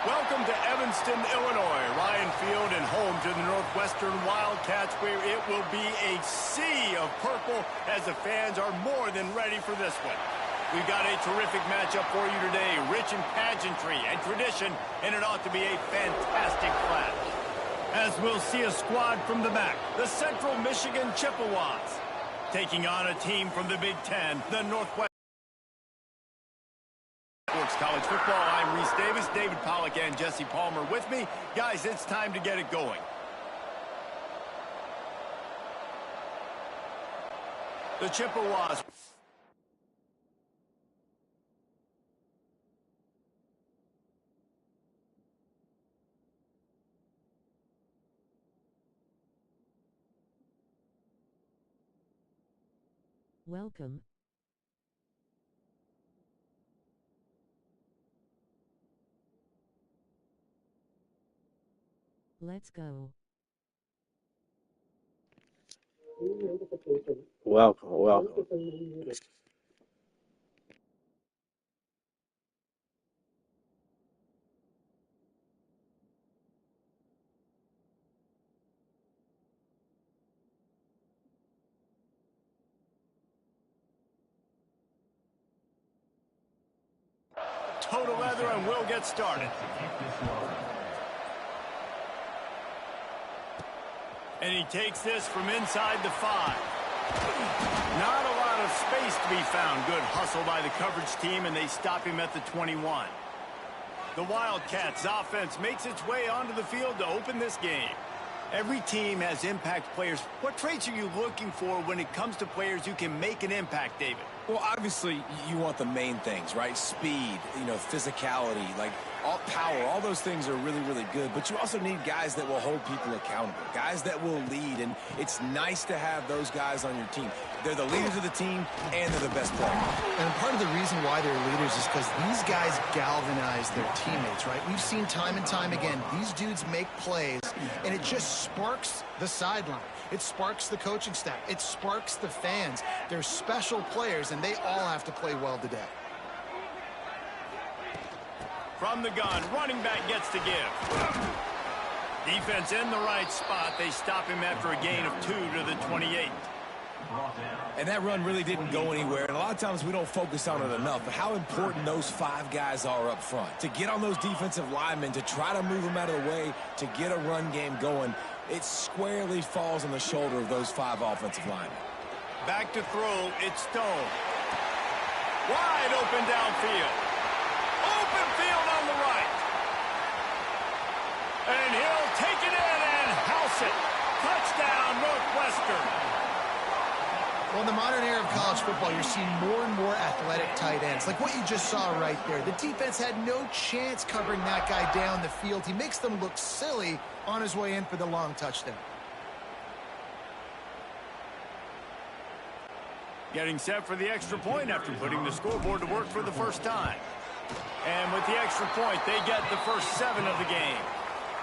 Welcome to Evanston, Illinois. Ryan Field and home to the Northwestern Wildcats, where it will be a sea of purple as the fans are more than ready for this one. We've got a terrific matchup for you today, rich in pageantry and tradition, and it ought to be a fantastic clash. As we'll see a squad from the back, the Central Michigan Chippewas, taking on a team from the Big Ten, the Northwest. Sports College Football. I'm Reese Davis, David Pollack, and Jesse Palmer with me. Guys, it's time to get it going. The Chippewas. Welcome. Let's go. Welcome. Total leather, and we'll get started. And he takes this from inside the 5. Not a lot of space to be found. Good hustle by the coverage team, and they stop him at the 21. The Wildcats offense makes its way onto the field to open this game. Every team has impact players. What traits are you looking for when it comes to players who can make an impact, David? Well, obviously, you want the main things, right? Speed, physicality, like all power, all those things are really, really good. But you also need guys that will hold people accountable, guys that will lead. And it's nice to have those guys on your team. They're the leaders of the team, and they're the best players. And part of the reason why they're leaders is because these guys galvanize their teammates, right? We've seen time and time again, these dudes make plays, and it just sparks the sideline. It sparks the coaching staff. It sparks the fans. They're special players, and they all have to play well today. From the gun, running back gets to give. Defense in the right spot. They stop him after a gain of 2 to the 28. And that run really didn't go anywhere. And a lot of times we don't focus on it enough. But how important those 5 guys are up front. To get on those defensive linemen, to try to move them out of the way, to get a run game going, it squarely falls on the shoulder of those 5 offensive linemen. Back to throw, it's Stone. Wide open downfield. Open field on the right. And he'll take it in and house it. Touchdown, Northwestern. Well, in the modern era of college football, you're seeing more and more athletic tight ends, like what you just saw right there. The defense had no chance covering that guy down the field. He makes them look silly on his way in for the long touchdown. Getting set for the extra point after putting the scoreboard to work for the first time. And with the extra point, they get the first 7 of the game.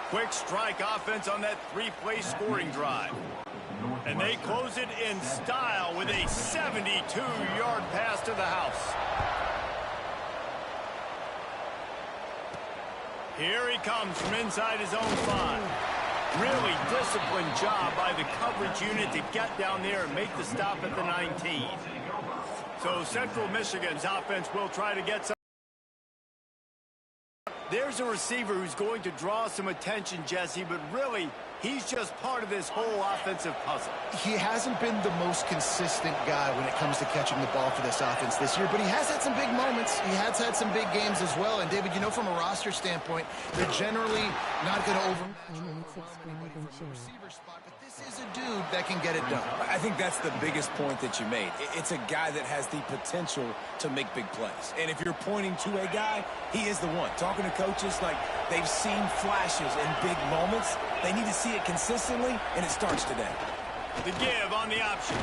Quick strike offense on that 3-play scoring drive. And they close it in style with a 72-yard pass to the house. Here he comes from inside his own 5. Really disciplined job by the coverage unit to get down there and make the stop at the 19. So Central Michigan's offense will try to get some. There's a receiver who's going to draw some attention, Jesse, but really, he's just part of this whole offensive puzzle. He hasn't been the most consistent guy when it comes to catching the ball for this offense this year, but he has had some big moments. He has had some big games as well. And, David, from a roster standpoint, they're generally not going to overmatch the receiver spot, but this is a dude that can get it done. I think that's the biggest point that you made. It's a guy that has the potential to make big plays. And if you're pointing to a guy, he is the one. Talking to coaches, like they've seen flashes in big moments. They need to see it consistently, and it starts today. The give on the option.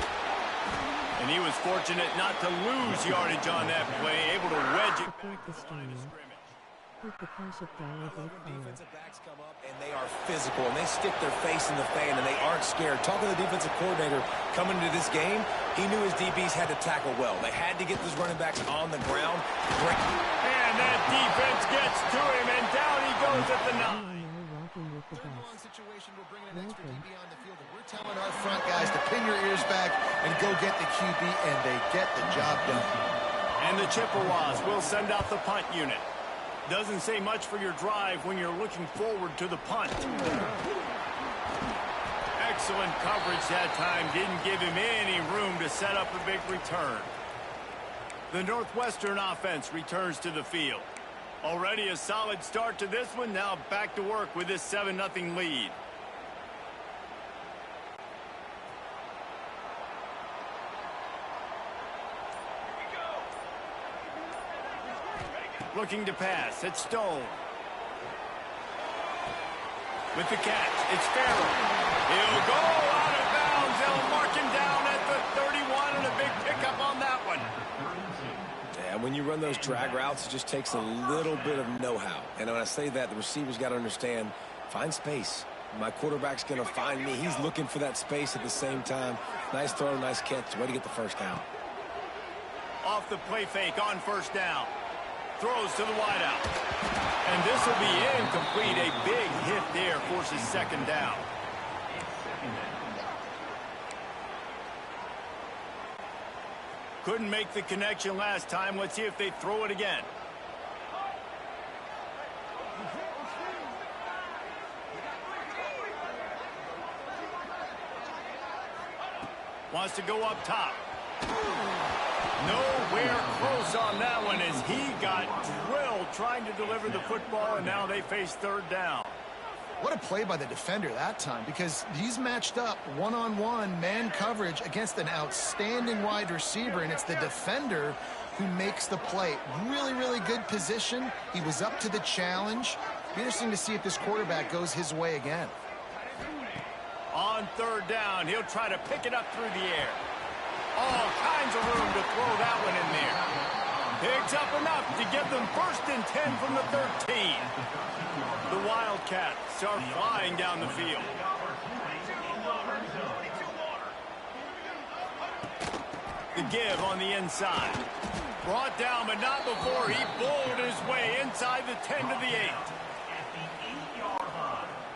And he was fortunate not to lose yardage on that play, able to wedge it back to the line of scrimmage. Put the ketchup down with a color. Defensive backs come up and they are physical and they stick their face in the fan and they aren't scared. Talking to the defensive coordinator coming into this game, he knew his DBs had to tackle well. They had to get those running backs on the ground. And that defense gets to him, and down he goes at the 9. Rocking with the best. Situation, we're bringing an extra DB on the field, and we're telling our front guys to pin your ears back and go get the QB, and they get the job done. And the Chippewas will send out the punt unit. Doesn't say much for your drive when you're looking forward to the punt. Excellent coverage that time. Didn't give him any room to set up a big return. The Northwestern offense returns to the field. Already a solid start to this one. Now back to work with this 7-0 lead. Looking to pass. It's Stone. With the catch, it's Farrell. He'll go out of bounds. They'll mark him down at the 31, and a big pickup on that one. Yeah, when you run those drag routes, it just takes a little bit of know-how. And when I say that, the receiver's got to understand, find space. My quarterback's going to find me. He's looking for that space at the same time. Nice throw, nice catch. Way to get the first down. Off the play fake on first down. Throws to the wideout. And this will be incomplete. A big hit there forces second down. Couldn't make the connection last time. Let's see if they throw it again. Wants to go up top. Nowhere close on that one as he got drilled trying to deliver the football, and now they face third down. What a play by the defender that time, because he's matched up one-on-one man coverage against an outstanding wide receiver, and it's the defender who makes the play. Really, really good position. He was up to the challenge. Be interesting to see if this quarterback goes his way again. On third down, he'll try to pick it up through the air. All kinds of room to throw that one in there. Picks up enough to give them 1st and 10 from the 13. The Wildcats are flying down the field. The give on the inside. Brought down, but not before he bowled his way inside the 10 to the 8.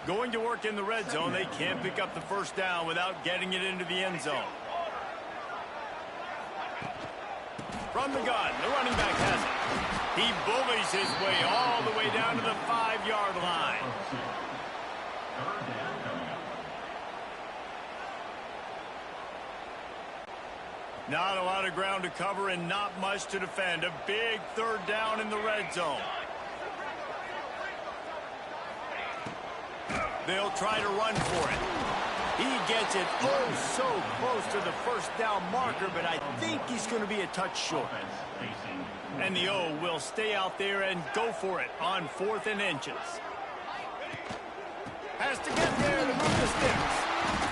Going to work in the red zone. They can't pick up the first down without getting it into the end zone. From the gun, the running back has it. He bullies his way all the way down to the 5-yard line. Not a lot of ground to cover and not much to defend. A big third down in the red zone. They'll try to run for it. He gets it oh so close to the first down marker, but I think he's going to be a touch short. And the O will stay out there and go for it on 4th and inches. Has to get there to move the sticks.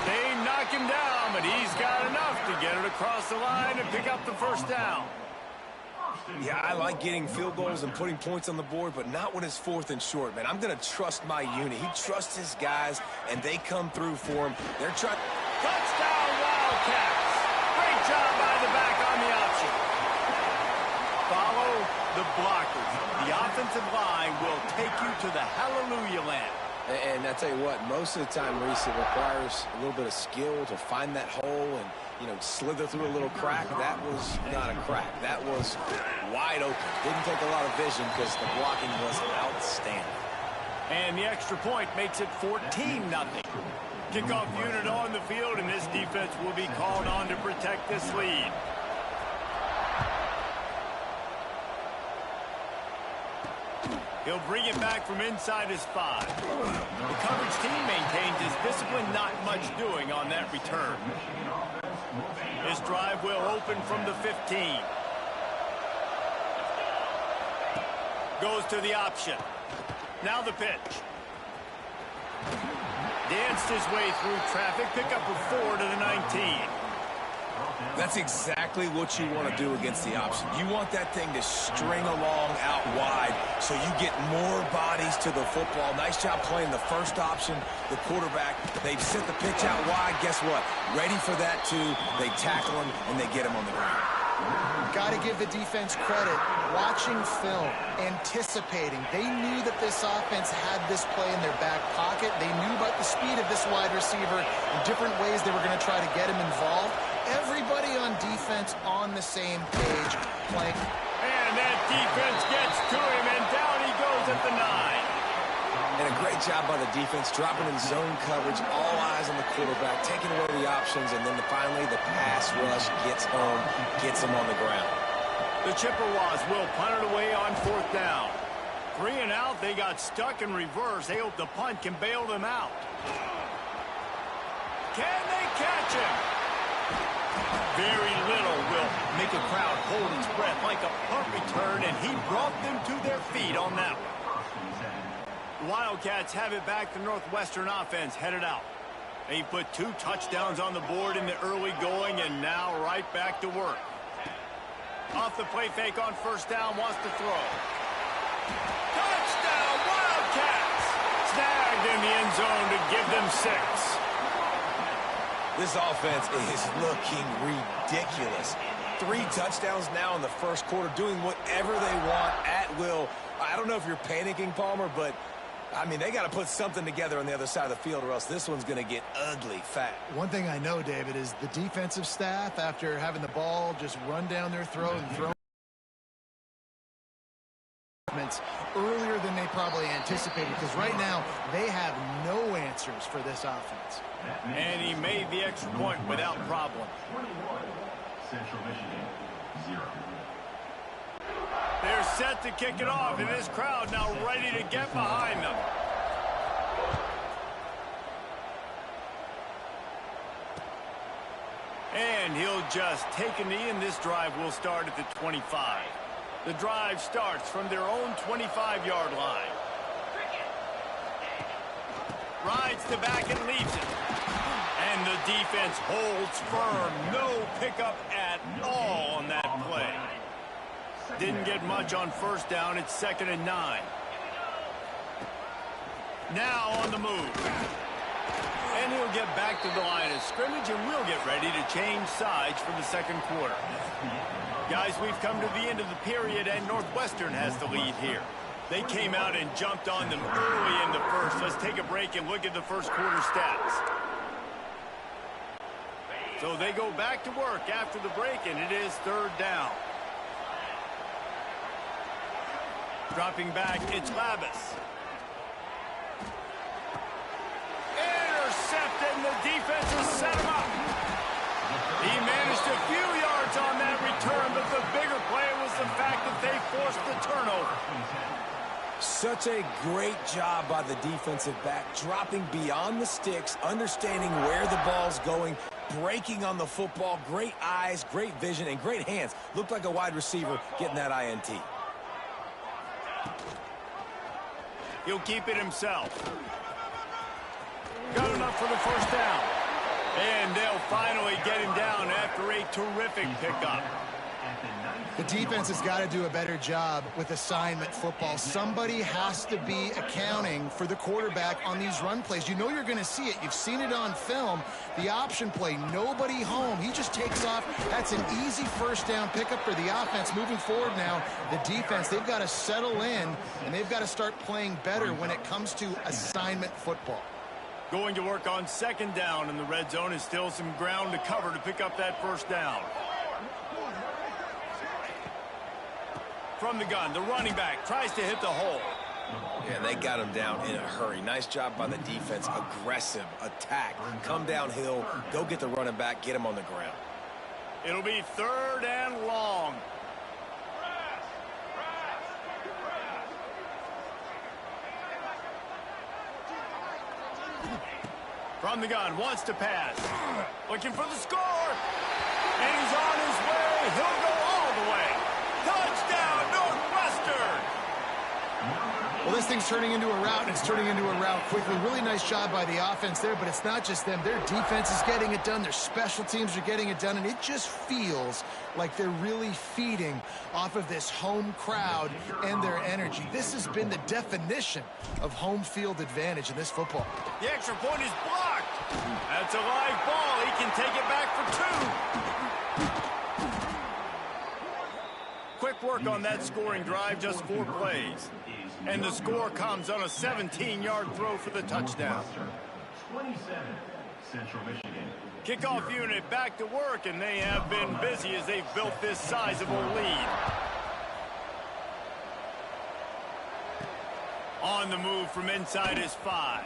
They knock him down, but he's got enough to get it across the line and pick up the first down. Yeah, I like getting field goals and putting points on the board, but not when it's 4th and short, man. I'm going to trust my unit. He trusts his guys, and they come through for him. They're trying. Touchdown, Wildcats. Great job by the back on the option. Follow the blockers. The offensive line will take you to the hallelujah land. And I tell you what, most of the time, Reese, it requires a little bit of skill to find that hole and, you know, slither through a little crack. That was not a crack. That was wide open. Didn't take a lot of vision because the blocking was outstanding. And the extra point makes it 14-0. Kickoff unit on the field, and this defense will be called on to protect this lead. He'll bring it back from inside his 5. The coverage team maintains his discipline, not much doing on that return. This drive will open from the 15. Goes to the option. Now the pitch. Danced his way through traffic, pick up a 4 to the 19. That's exactly what you want to do against the option. You want that thing to string along out wide so you get more bodies to the football. Nice job playing the first option, the quarterback. They've set the pitch out wide. Guess what? Ready for that, too. They tackle him, and they get him on the ground. Got to give the defense credit. Watching film, anticipating. They knew that this offense had this play in their back pocket. They knew about the speed of this wide receiver and different ways they were going to try to get him involved. Everybody on defense on the same page playing. And that defense gets to him, and down he goes at the 9. And a great job by the defense, dropping in zone coverage, all eyes on the quarterback, taking away the options, and then finally the pass rush gets home, gets him on the ground. The Chippewas will punt it away on 4th down. 3 and out, they got stuck in reverse. They hope the punt can bail them out. Can they catch him? Very little will make a crowd hold its breath like a punt return, and he brought them to their feet on that one. The Wildcats have it back. The Northwestern offense headed out. They put 2 touchdowns on the board in the early going, and now right back to work. Off the play fake on 1st down, wants to throw. Touchdown, Wildcats! Snagged in the end zone to give them 6. This offense is looking ridiculous. 3 touchdowns now in the first quarter, doing whatever they want at will. I don't know if you're panicking, Palmer, but I mean, they got to put something together on the other side of the field, or else this one's going to get ugly fat. One thing I know, David, is the defensive staff, after having the ball just run down their throat and throw earlier than they probably anticipated, because right now they have no answers for this offense. And he made the extra point without problem. Central Michigan, 0. They're set to kick it off, and this crowd now ready to get behind them. And he'll just take a knee, and this drive will start at the 25. The drive starts from their own 25-yard line. Rides the back and leaves it. And the defense holds firm. No pickup at all on that play. Didn't get much on 1st down. It's 2nd and 9. Now on the move. And he'll get back to the line of scrimmage, and we'll get ready to change sides for the 2nd quarter. Guys, we've come to the end of the period, and Northwestern has the lead here. They came out and jumped on them early in the first. Let's take a break and look at the first quarter stats. So they go back to work after the break, and it is 3rd down. Dropping back, it's Labus. Intercepted, and the defense has set him up. He managed a few yards on that return, but the bigger play was the fact that they forced the turnover. Such a great job by the defensive back, dropping beyond the sticks, understanding where the ball's going, breaking on the football. Great eyes, great vision, and great hands. Looked like a wide receiver getting that INT. He'll keep it himself. Got enough for the 1st down. And they'll finally get him down after a terrific pickup. The defense has got to do a better job with assignment football. Somebody has to be accounting for the quarterback on these run plays. You know you're going to see it. You've seen it on film. The option play, nobody home. He just takes off. That's an easy 1st down pickup for the offense. Moving forward now, the defense, they've got to settle in, and they've got to start playing better when it comes to assignment football. Going to work on 2nd down, and the red zone is still some ground to cover to pick up that 1st down. From the gun, the running back tries to hit the hole. Yeah, they got him down in a hurry. Nice job by the defense. Aggressive attack. Come downhill, go get the running back, get him on the ground. It'll be 3rd and long. From the gun, wants to pass. Looking for the score. And he's on his way. He'll go all the way. Touchdown, Northwestern! Well, this thing's turning into a rout, and it's turning into a rout quickly. Really nice job by the offense there, but it's not just them. Their defense is getting it done. Their special teams are getting it done, and it just feels like they're really feeding off of this home crowd and their energy. This has been the definition of home field advantage in this football. The extra point is blocked. That's a live ball. He can take it back for 2. Quick work on that scoring drive, just 4 plays. And the score comes on a 17-yard throw for the touchdown. 27, Central Michigan. Kickoff unit back to work, and they have been busy as they've built this sizable lead. On the move from inside his 5.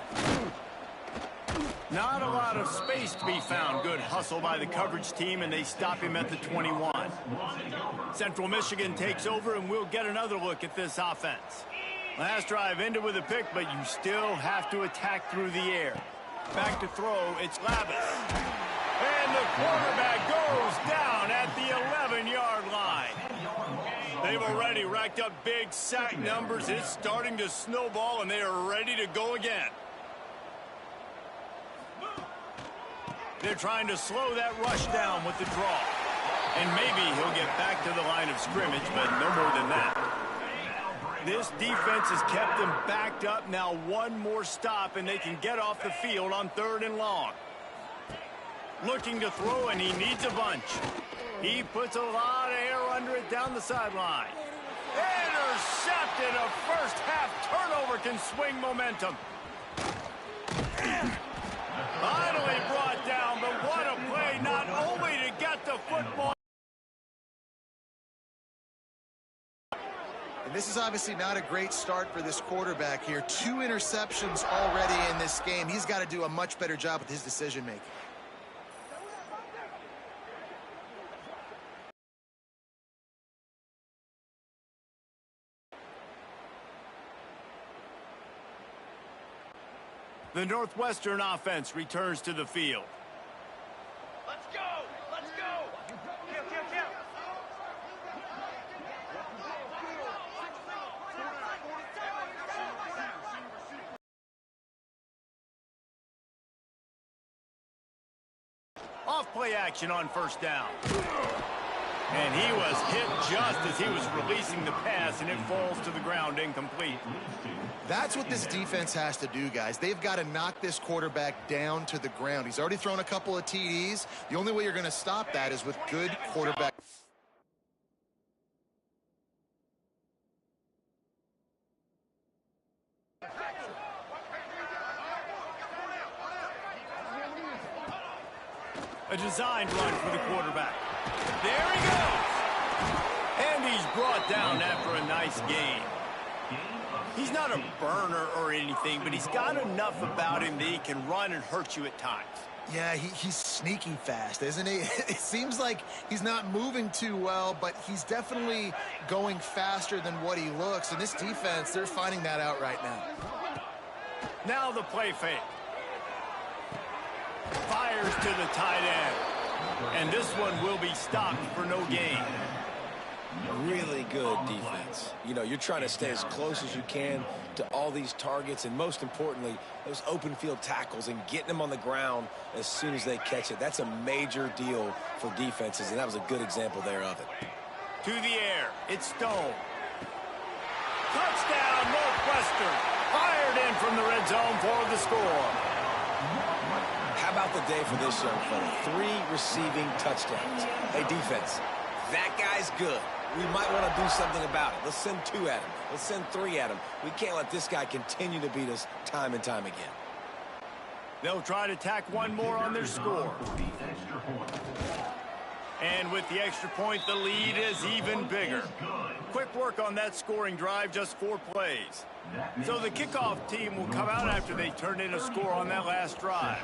Not a lot of space to be found. Good hustle by the coverage team, and they stop him at the 21. Central Michigan takes over, and we'll get another look at this offense. Last drive ended with a pick, but you still have to attack through the air. Back to throw, it's Lavis. And the quarterback goes down at the 11-yard line. They've already racked up big sack numbers. It's starting to snowball, and they are ready to go again. They're trying to slow that rush down with the draw. And maybe he'll get back to the line of scrimmage, but no more than that. This defense has kept them backed up. Now one more stop, and they can get off the field on 3rd and long. Looking to throw, and he needs a bunch. He puts a lot of air under it down the sideline. Intercepted. A first-half turnover can swing momentum. Finally brought down, but what a play, not only to get the football. And this is obviously not a great start for this quarterback here. 2 interceptions already in this game. He's got to do a much better job with his decision-making. The Northwestern offense returns to the field. Let's go! Let's go! Kill. Off-play action on 1st down. And he was hit just as he was releasing the pass, and it falls to the ground incomplete. That's what this defense has to do, guys. They've got to knock this quarterback down to the ground. He's already thrown a couple of TDs. The only way you're going to stop that is with good quarterback. A designed run for the quarterback. There he goes. And he's brought down after a nice gain. He's not a burner or anything, but he's got enough about him that he can run and hurt you at times. Yeah, he's sneaky fast, isn't he? It seems like he's not moving too well, but he's definitely going faster than what he looks. And this defense, they're finding that out right now. Now the play fake. Fires to the tight end. And this one will be stopped for no gain. Really good defense. You know, you're trying to stay as close as you can to all these targets, and most importantly, those open field tackles and getting them on the ground as soon as they catch it. That's a major deal for defenses, and that was a good example there of it. To the air, it's Stone. Touchdown, Northwestern. Fired in from the red zone for the score. How about the day for this young fella? 3 receiving touchdowns. Hey, defense, that guy's good. We might want to do something about it. Let's send 2 at him. Let's send 3 at him. We can't let this guy continue to beat us time and time again. They'll try to tack one more on their score. And with the extra point, the lead is even bigger. Quick work on that scoring drive, just 4 plays. So the kickoff team will come out after they turn in a score on that last drive.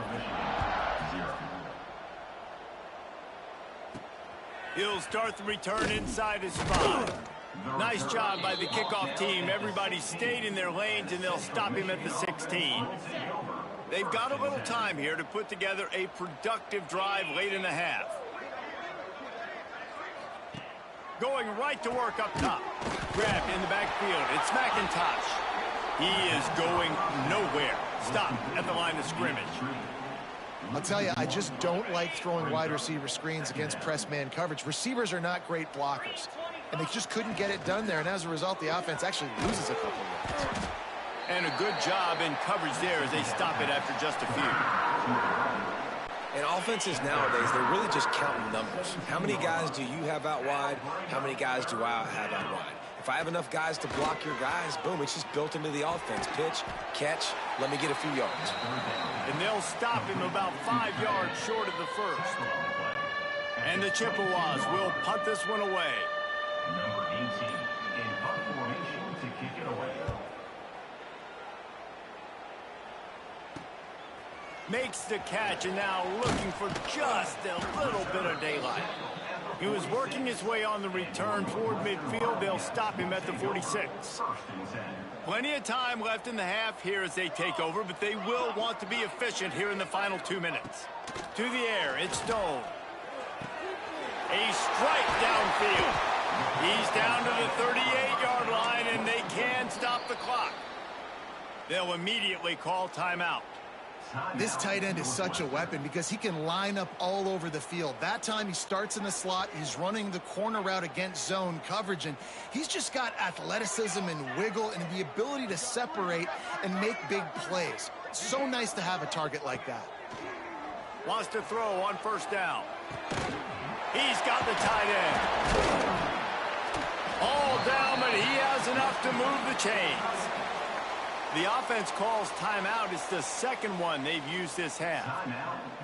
He'll start the return inside his 5. Nice job by the kickoff team. Everybody stayed in their lanes, and they'll stop him at the 16. They've got a little time here to put together a productive drive late in the half. Going right to work up top. Grabbed in the backfield. It's McIntosh. He is going nowhere. Stop at the line of scrimmage. I'll tell you, I just don't like throwing wide receiver screens against press man coverage. Receivers are not great blockers, and they just couldn't get it done there, and as a result, the offense actually loses a couple of yards. And a good job in coverage there as they stop it after just a few. And offenses nowadays, they're really just counting numbers. How many guys do you have out wide? How many guys do I have out wide? If I have enough guys to block your guys, boom, it's just built into the offense. Pitch, catch, let me get a few yards. And they'll stop him about 5 yards short of the first. And the Chippewas will punt this one away. Number 18 in punt formation to kick it away. Makes the catch and now looking for just a little bit of daylight. He was working his way on the return toward midfield. They'll stop him at the 46. Plenty of time left in the half here as they take over, but they will want to be efficient here in the final 2 minutes. To the air, it's Stone. A strike downfield. He's down to the 38-yard line, and they can stop the clock. They'll immediately call timeout. This tight end is such a weapon because he can line up all over the field. That time he starts in the slot, he's running the corner route against zone coverage, and he's just got athleticism and wiggle and the ability to separate and make big plays. It's so nice to have a target like that. Wants to throw on first down. He's got the tight end. All down, but he has enough to move the chains. The offense calls timeout. It's the second one they've used this half.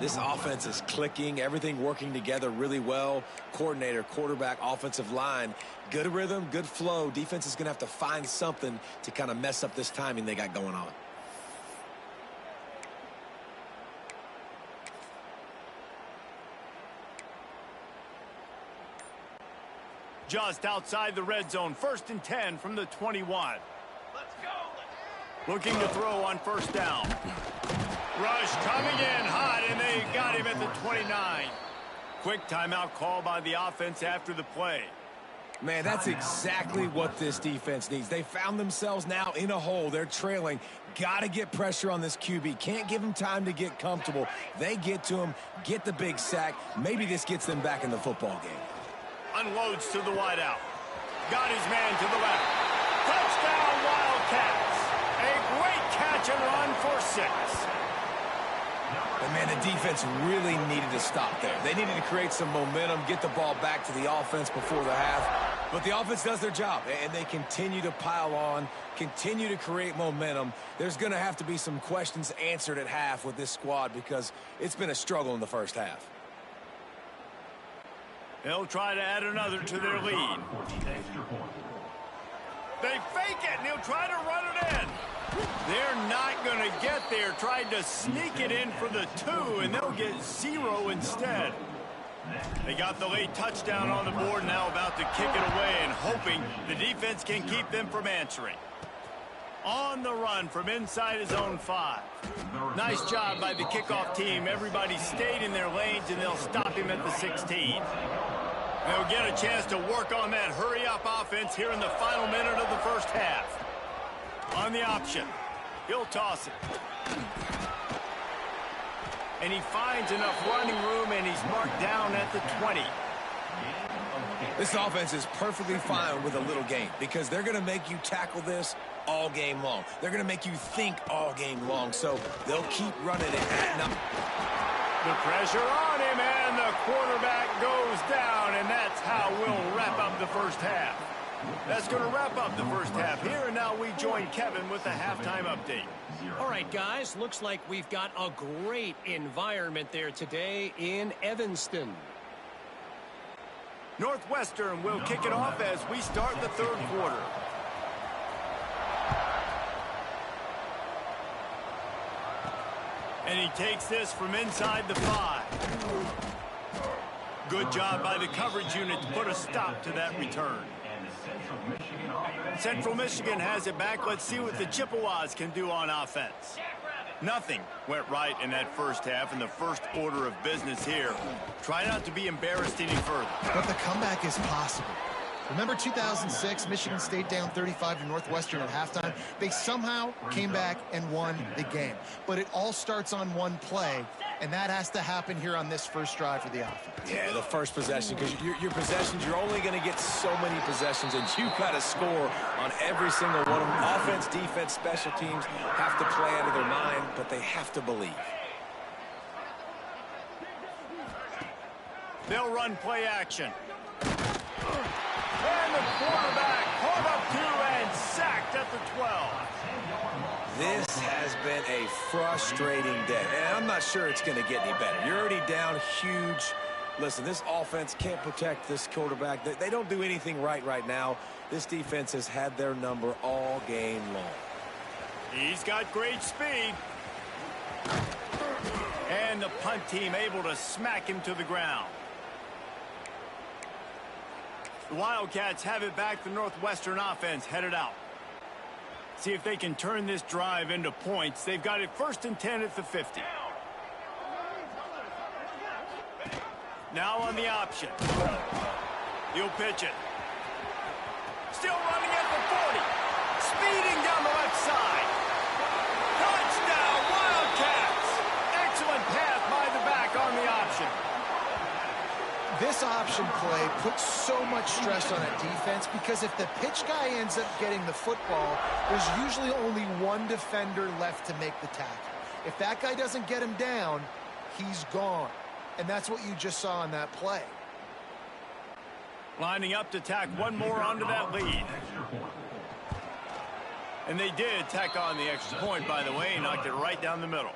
This offense is clicking, everything working together really well. Coordinator, quarterback, offensive line, good rhythm, good flow. Defense is going to have to find something to kind of mess up this timing they got going on. Just outside the red zone, 1st and 10 from the 21. Let's go. Looking to throw on first down. Rush coming in hot, and they got him at the 29. Quick timeout call by the offense after the play. Man, that's exactly what this defense needs. They found themselves now in a hole. They're trailing. Got to get pressure on this QB. Can't give him time to get comfortable. They get to him, get the big sack. Maybe this gets them back in the football game. Unloads to the wideout. Got his man to the left. Touchdown, Wildcats. A great catch and run for 6. And man, the defense really needed to stop there. They needed to create some momentum, get the ball back to the offense before the half. But the offense does their job, and they continue to pile on, continue to create momentum. There's going to have to be some questions answered at half with this squad because it's been a struggle in the first half. They'll try to add another to their lead. They fake it, and he'll try to run it in. They're not going to get there. Tried to sneak it in for the 2, and they'll get 0 instead. They got the late touchdown on the board, now about to kick it away and hoping the defense can keep them from answering. On the run from inside his own 5. Nice job by the kickoff team. Everybody stayed in their lanes, and they'll stop him at the 16. They'll get a chance to work on that hurry-up offense here in the final minute of the first half. On the option, he'll toss it. And he finds enough running room, and he's marked down at the 20. This offense is perfectly fine with a little game because they're going to make you tackle this all game long. They're going to make you think all game long, so they'll keep running it at number. The pressure on him, and the quarterback goes down, and that's how we'll wrap up the first half. That's going to wrap up the first half here, and now we join Kevin with the halftime update. All right, guys, looks like we've got a great environment there today in Evanston. Northwestern will kick it off as we start the third quarter. And he takes this from inside the 5. Good job by the coverage unit to put a stop to that return. Central Michigan has it back. Let's see what the Chippewas can do on offense. Nothing went right in that first half, and the first order of business here. Try not to be embarrassed any further. But the comeback is possible. Remember 2006, Michigan State down 35 to Northwestern at halftime? They somehow came back and won the game. But it all starts on one play, and that has to happen here on this first drive for the offense. Yeah, the first possession, because your possessions, you're only going to get so many possessions, and you've got to score on every single one of them. Offense, defense, special teams have to play out of their mind, but they have to believe. They'll run play action. And the quarterback caught up to and sacked at the 12. This has been a frustrating day, and I'm not sure it's going to get any better. You're already down huge. Listen, this offense can't protect this quarterback. They don't do anything right now. This defense has had their number all game long. He's got great speed. And the punt team able to smack him to the ground. The Wildcats have it back. The Northwestern offense headed out. See if they can turn this drive into points. They've got it 1st and 10 at the 50. Now on the option. He'll pitch it. Still running at the 40. Speeding down the left side. Touchdown, Wildcats. Excellent pass by the back on the option. This option play puts so much stress on a defense because if the pitch guy ends up getting the football, there's usually only one defender left to make the tackle. If that guy doesn't get him down, he's gone. And that's what you just saw on that play. Lining up to tack one more onto that lead. And they did tack on the extra point, by the way, knocked it right down the middle.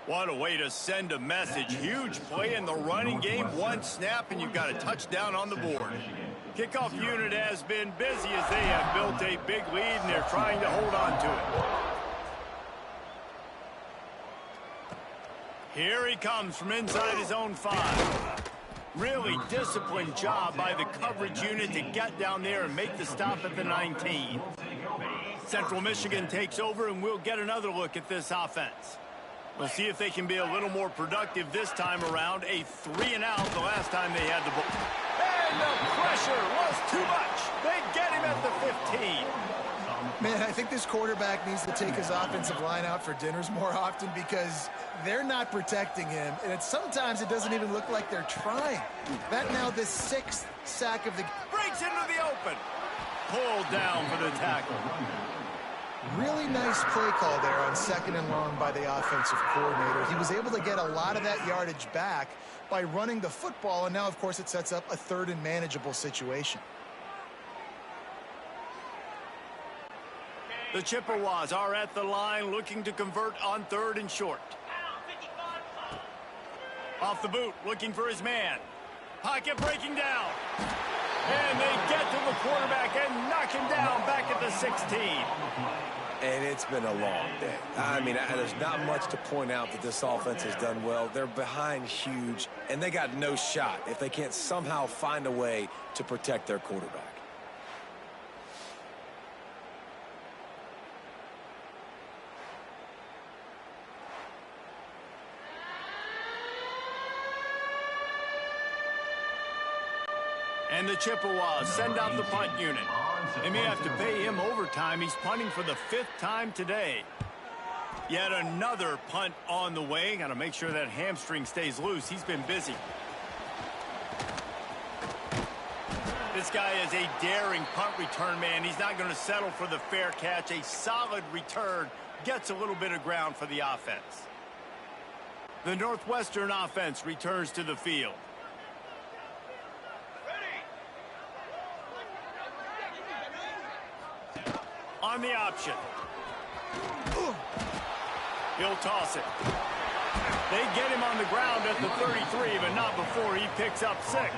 What a way to send a message. Huge play in the running game. One snap, and you've got a touchdown on the board. Kickoff unit has been busy as they have built a big lead, and they're trying to hold on to it. Here he comes from inside his own 5. Really disciplined job by the coverage unit to get down there and make the stop at the 19. Central Michigan takes over, and we'll get another look at this offense. We'll see if they can be a little more productive this time around. A 3-and-out the last time they had the ball. And the pressure was too much. They get him at the 15. Man, I think this quarterback needs to take his offensive line out for dinners more often because they're not protecting him. And sometimes it doesn't even look like they're trying. That now the 6th sack of the... Breaks into the open. Pulled down for the tackle. Really nice play call there on 2nd and long by the offensive coordinator. He was able to get a lot of that yardage back by running the football, and now, of course, it sets up a 3rd and manageable situation. The Chippewas are at the line looking to convert on 3rd and short. Off the boot, looking for his man. Pocket breaking down. And they get to the quarterback and knock him down back at the 16. And it's been a long day. I mean, there's not much to point out that this offense has done well. They're behind huge, and they got no shot if they can't somehow find a way to protect their quarterback. And the Chippewas send out the punt unit. They may have to pay him overtime. He's punting for the 5th time today. Yet another punt on the way. Got to make sure that hamstring stays loose. He's been busy. This guy is a daring punt return man. He's not going to settle for the fair catch. A solid return gets a little bit of ground for the offense. The Northwestern offense returns to the field. On the option. He'll toss it. They get him on the ground at the 33, but not before he picks up 6.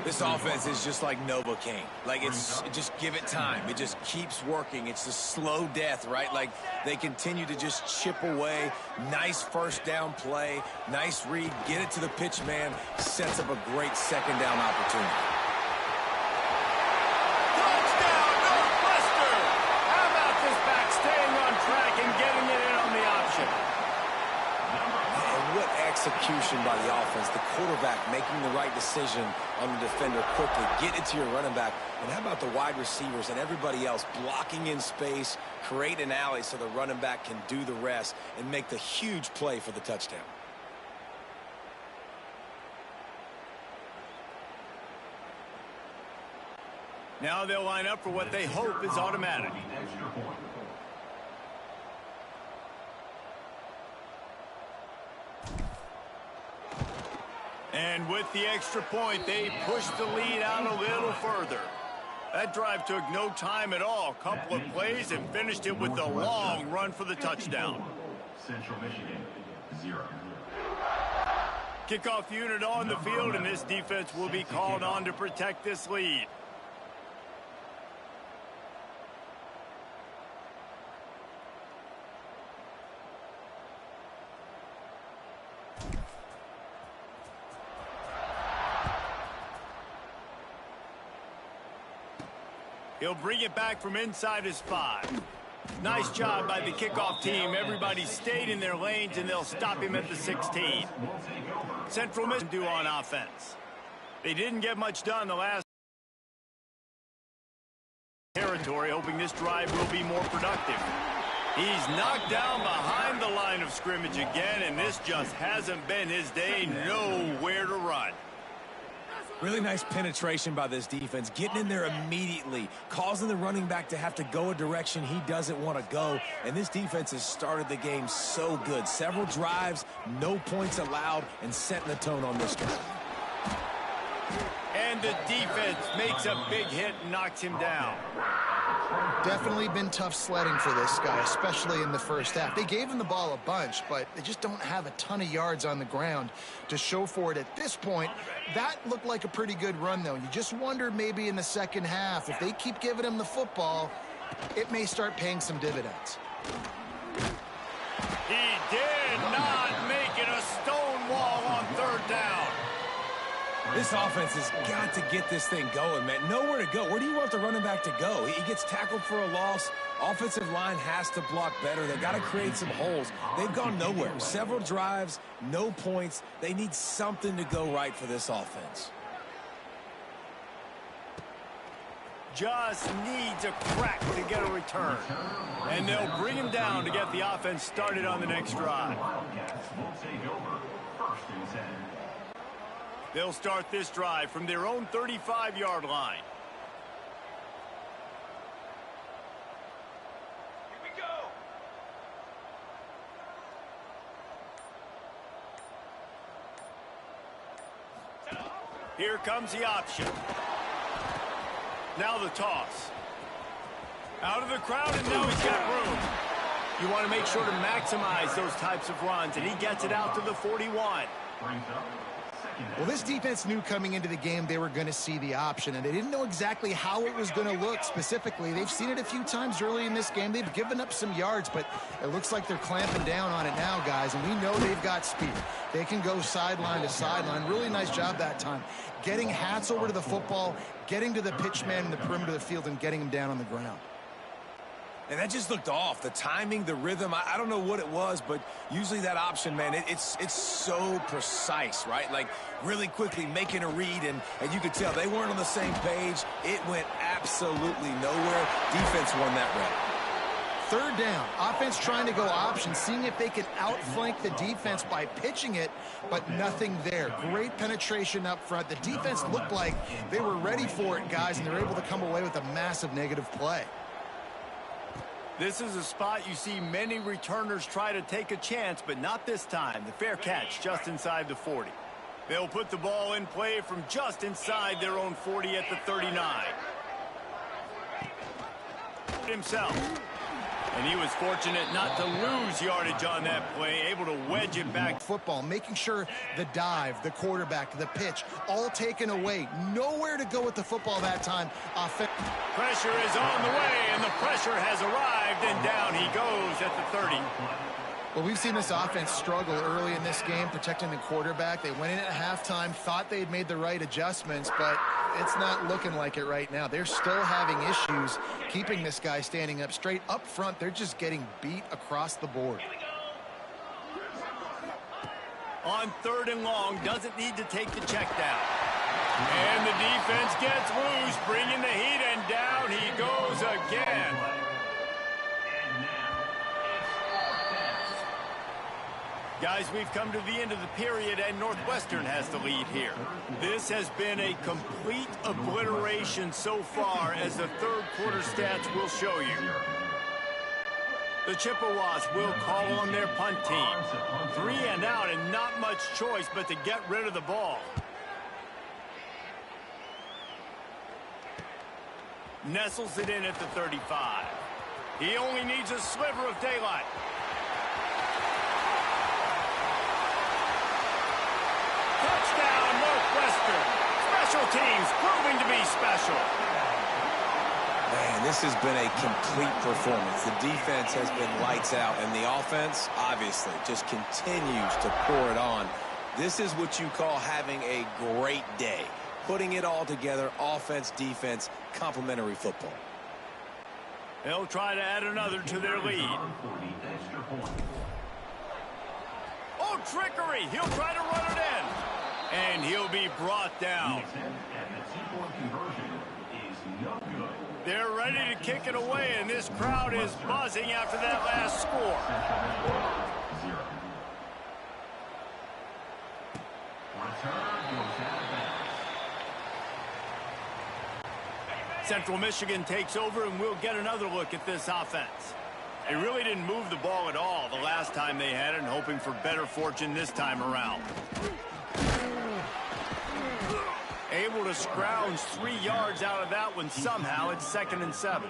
This offense is just like Novocaine. Like, it's just give it time. It just keeps working. It's the slow death, right? Like, they continue to just chip away. Nice 1st down play. Nice read. Get it to the pitch man. Sets up a great 2nd down opportunity. Touchdown, Northwestern! How about this back staying on track and getting it in on the option? And what execution by the offense. The quarterback making the right decision on the defender quickly. Get it to your running back. And how about the wide receivers and everybody else blocking in space, create an alley so the running back can do the rest and make the huge play for the touchdown. Now they'll line up for what they hope is automatic. And with the extra point, they push the lead out a little further. That drive took no time at all. Couple of plays and finished it with a long run for the touchdown. Central Michigan, 0. Kickoff unit on the field, and this defense will be called on to protect this lead. He'll bring it back from inside his 5. Nice job by the kickoff team. Everybody stayed in their lanes, and they'll stop him at the 16. Central Michigan do on offense. They didn't get much done the last territory, hoping this drive will be more productive. He's knocked down behind the line of scrimmage again, and this just hasn't been his day. Nowhere to run. Really nice penetration by this defense, getting in there immediately, causing the running back to have to go a direction he doesn't want to go. And this defense has started the game so good. Several drives, no points allowed, and setting the tone on this drive. And the defense makes a big hit and knocks him down. Definitely been tough sledding for this guy, especially in the first half. They gave him the ball a bunch, but they just don't have a ton of yards on the ground to show for it at this point. That looked like a pretty good run, though. You just wonder maybe in the second half, if they keep giving him the football, it may start paying some dividends. He did not make it a stone wall on 3rd down. This offense has got to get this thing going, man. Nowhere to go. Where do you want the running back to go? He gets tackled for a loss. Offensive line has to block better. They got to create some holes. They've gone nowhere. Several drives, no points. They need something to go right for this offense. Just needs a crack to get a return. And they'll bring him down to get the offense started on the next drive. They'll start this drive from their own 35-yard line. Here we go. Here comes the option. Now the toss. Out of the crowd, and now he's got room. You want to make sure to maximize those types of runs, and he gets it out to the 41. Well, this defense knew coming into the game they were going to see the option, and they didn't know exactly how it was going to look specifically. They've seen it a few times early in this game. They've given up some yards, but it looks like they're clamping down on it now, guys, and we know they've got speed. They can go sideline to sideline. Really nice job that time. Getting Hats over to the football, getting to the pitch man in the perimeter of the field, and getting him down on the ground. And that just looked off. The timing, the rhythm, I don't know what it was, but usually that option, man, it's so precise, right? Like really quickly making a read, and you could tell they weren't on the same page. It went absolutely nowhere. Defense won that round. 3rd down. Offense trying to go option, seeing if they can outflank the defense by pitching it, but nothing there. Great penetration up front. The defense looked like they were ready for it, guys, and they're able to come away with a massive negative play. This is a spot you see many returners try to take a chance, but not this time. The fair catch just inside the 40. They'll put the ball in play from just inside their own 40 at the 39. Himself. And he was fortunate not to lose yardage on that play, able to wedge it back. Football, making sure the dive, the quarterback, the pitch, all taken away. Nowhere to go with the football that time. Pressure is on the way, and the pressure has arrived, and down he goes at the 30. Well, we've seen this offense struggle early in this game, protecting the quarterback. They went in at halftime, thought they'd made the right adjustments, but it's not looking like it right now. They're still having issues keeping this guy standing up straight. Up front, they're just getting beat across the board. On 3rd and long, doesn't need to take the check down. And the defense gets loose, bringing the heat, and down he goes again. Guys, we've come to the end of the period, and Northwestern has the lead here. This has been a complete obliteration so far, as the third quarter stats will show you. The Chippewas will call on their punt team. 3 and out, and not much choice but to get rid of the ball. Nestles it in at the 35. He only needs a sliver of daylight. Touchdown, Northwestern. Special teams proving to be special. Man, this has been a complete performance. The defense has been lights out, and the offense, obviously, just continues to pour it on. This is what you call having a great day. Putting it all together, offense, defense, complementary football. They'll try to add another to their lead. Oh, trickery! He'll try to run it in. And he'll be brought down. They're ready to kick it away, and this crowd is buzzing after that last score. Central Michigan takes over, and we'll get another look at this offense. They really didn't move the ball at all the last time they had it, and hoping for better fortune this time around. Able to scrounge 3 yards out of that one somehow. It's 2nd and 7.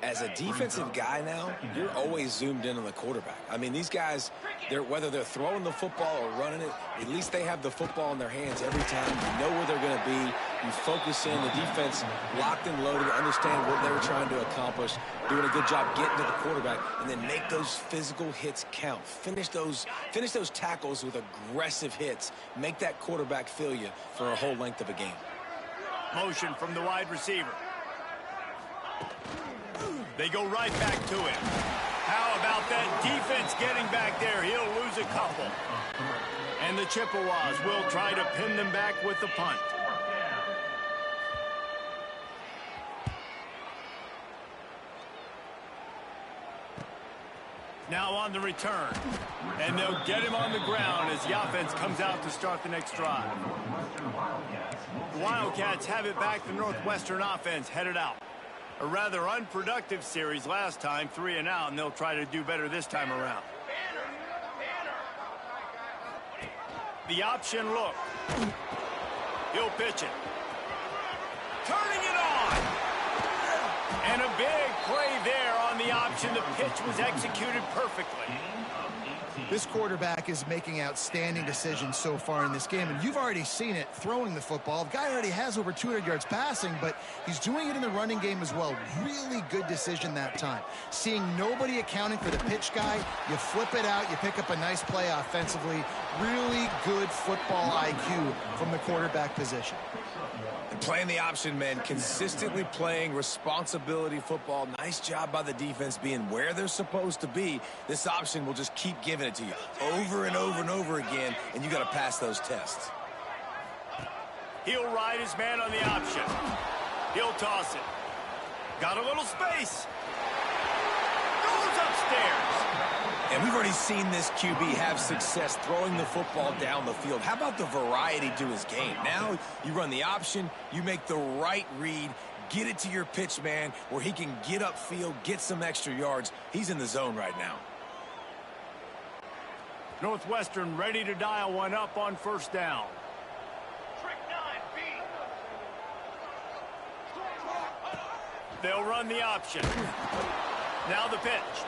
As a defensive guy now, you're always zoomed in on the quarterback. I mean, these guys, whether they're throwing the football or running it, at least they have the football in their hands every time. You know where they're going to be. You focus in. The defense locked and loaded, understand what they were trying to accomplish, doing a good job getting to the quarterback, and then make those physical hits count. Finish those tackles with aggressive hits. Make that quarterback feel you for a whole length of a game. Motion from the wide receiver. They go right back to him. How about that defense getting back there? He'll lose a couple. And the Chippewas will try to pin them back with the punt. Now on the return. And they'll get him on the ground as the offense comes out to start the next drive. The Wildcats have it back. The Northwestern offense headed out. A rather unproductive series last time, 3 and out, and they'll try to do better this time around. The option look. He'll pitch it. Turning it on. And a big play there on the option. The pitch was executed perfectly. This quarterback is making outstanding decisions so far in this game, and you've already seen it throwing the football. The guy already has over 200 yards passing, but he's doing it in the running game as well. Really good decision that time. Seeing nobody accounting for the pitch guy, you flip it out, you pick up a nice play offensively. Really good football IQ from the quarterback position. And playing the option, man, consistently playing responsibility football. Nice job by the defense being where they're supposed to be. This option will just keep giving it to you over and over and over again, and you got to pass those tests. He'll ride his man on the option. He'll toss it. Got a little space. Goes upstairs. And we've already seen this QB have success throwing the football down the field. How about the variety to his game? Now you run the option, you make the right read, get it to your pitch man where he can get upfield, get some extra yards. He's in the zone right now. Northwestern ready to dial one up on 1st down. Trick 9B. They'll run the option. Now the pitch.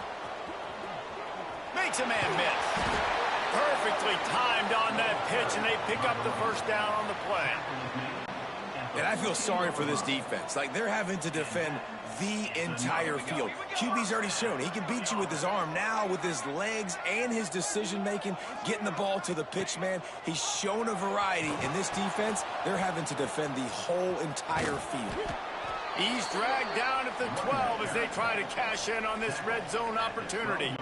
Makes a man miss. Perfectly timed on that pitch, and they pick up the 1st down on the play. And I feel sorry for this defense. Like, they're having to defend the entire field. QB's already shown he can beat you with his arm. Now with his legs and his decision-making, getting the ball to the pitch man, he's shown a variety. In this defense, they're having to defend the whole entire field. He's dragged down at the 12 as they try to cash in on this red zone opportunity.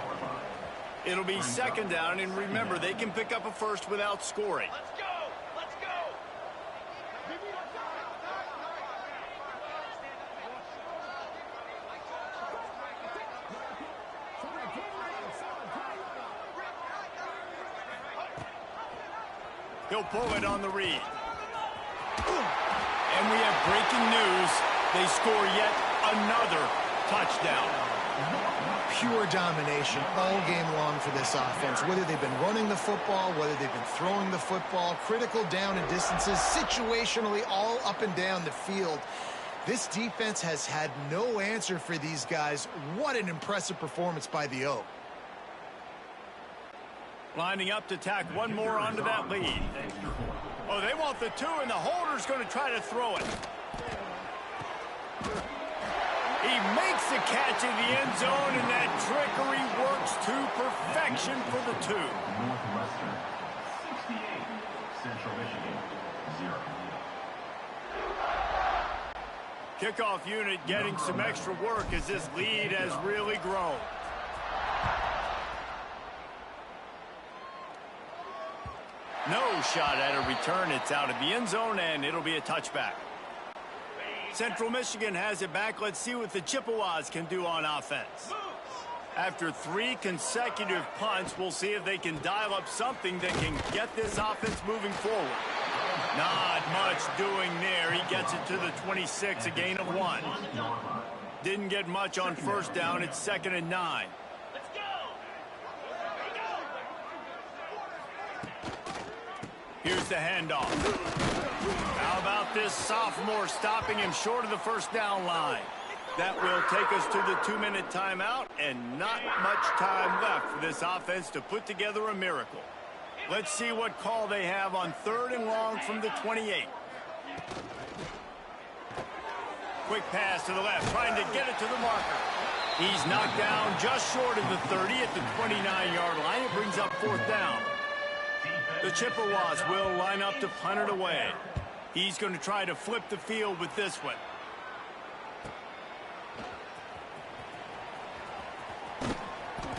It'll be second down, and remember, they can pick up a first without scoring. Let's go! Let's go! He'll pull it on the read. And we have breaking news. They score yet another touchdown. Pure domination all game long for this offense. Whether they've been running the football, whether they've been throwing the football, critical down and distances, situationally all up and down the field. This defense has had no answer for these guys. What an impressive performance by the Oak. Lining up to tack one more onto that lead. Oh, they want the 2, and the holder's going to try to throw it. He makes the catch in the end zone, and that trickery works to perfection for the 2. Northwestern 68, Central Michigan 0. Kickoff unit getting some extra work as this lead has really grown. No shot at a return. It's out of the end zone, and it'll be a touchback. Central Michigan has it back. Let's see what the Chippewas can do on offense. After 3 consecutive punts, we'll see if they can dial up something that can get this offense moving forward. Not much doing there. He gets it to the 26, a gain of 1. Didn't get much on first down. It's 2nd and 9. Let's go! Here's the handoff. How about this sophomore stopping him short of the first down line? That will take us to the 2-minute timeout, and not much time left for this offense to put together a miracle. Let's see what call they have on 3rd and long from the 28. Quick pass to the left, trying to get it to the marker. He's knocked down just short of the 30 at the 29-yard line. It brings up 4th down. The Chippewas will line up to punt it away. He's going to try to flip the field with this one.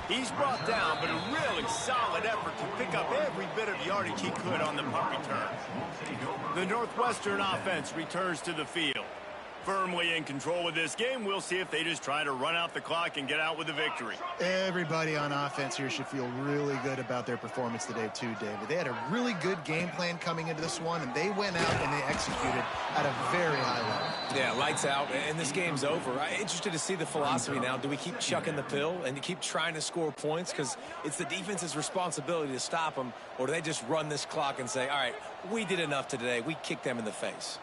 He's brought down, but a really solid effort to pick up every bit of yardage he could on the punt return. The Northwestern offense returns to the field. Firmly in control of this game. We'll see if they just try to run out the clock and get out with a victory. Everybody on offense here should feel really good about their performance today too, David. They had a really good game plan coming into this one, and they went out and they executed at a very high level. Yeah, lights out, and this game's over. I'm interested to see the philosophy now. Do we keep chucking the pill and keep trying to score points? Because it's the defense's responsibility to stop them, or do they just run this clock and say, all right, we did enough today. We kicked them in the face.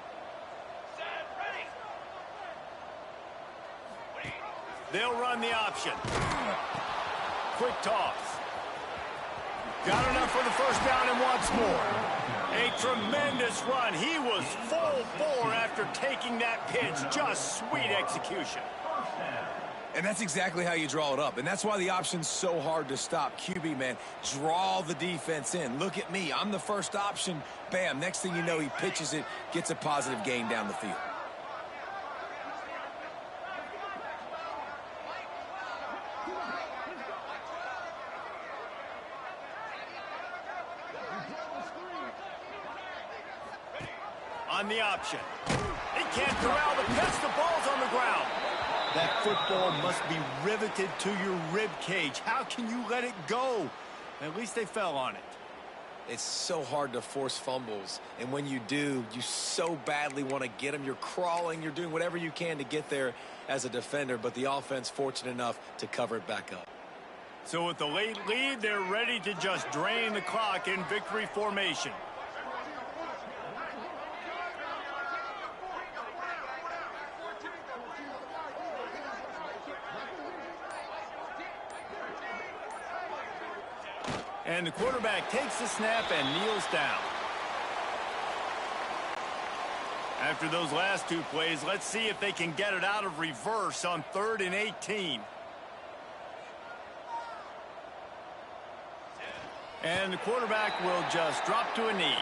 They'll run the option. Quick toss. Got enough for the first down and wants more. A tremendous run. He was full bore after taking that pitch. Just sweet execution. And that's exactly how you draw it up. And that's why the option's so hard to stop. QB, man, draw the defense in. Look at me. I'm the first option. Bam. Next thing you know, he pitches it, gets a positive gain down the field. On the option. He can't corral the pitch. The ball's on the ground. That football must be riveted to your rib cage. How can you let it go? At least they fell on it. It's so hard to force fumbles. And when you do, you so badly want to get them. You're crawling. You're doing whatever you can to get there as a defender. But the offense fortunate enough to cover it back up. So with the late lead, they're ready to just drain the clock in victory formation. And the quarterback takes the snap and kneels down. After those last 2 plays, let's see if they can get it out of reverse on 3rd and 18. And the quarterback will just drop to a knee.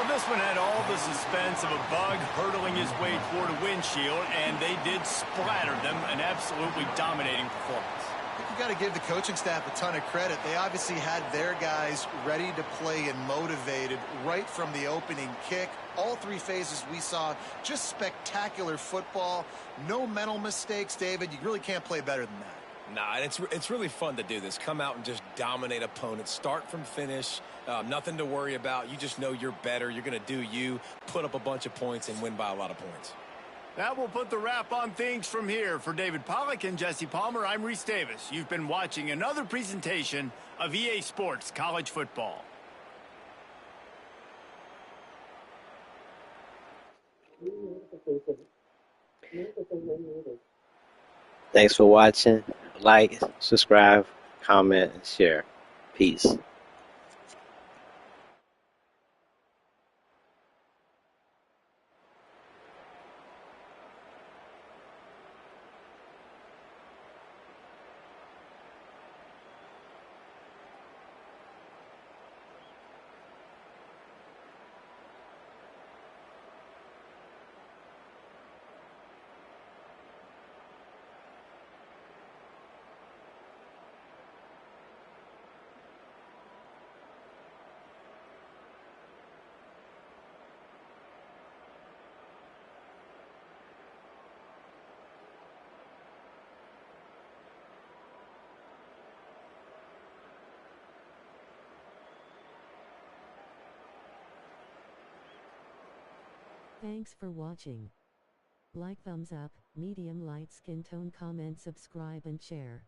Well, this one had all the suspense of a bug hurtling his way toward a windshield, and they did splatter them. An absolutely dominating performance. You got to give the coaching staff a ton of credit. They obviously had their guys ready to play and motivated right from the opening kick. All three phases we saw just spectacular football. No mental mistakes, David. You really can't play better than that. Nah, and it's really fun to do this. Come out and just dominate opponents. Start from finish. Nothing to worry about. You just know you're better. You're going to do you, put up a bunch of points, and win by a lot of points. That will put the wrap on things from here. For David Pollack and Jesse Palmer, I'm Reese Davis. You've been watching another presentation of EA Sports College Football. Thanks for watching. Like, subscribe, comment, and share. Peace. Thanks for watching. Like, thumbs up, medium light skin tone, comment, subscribe and share.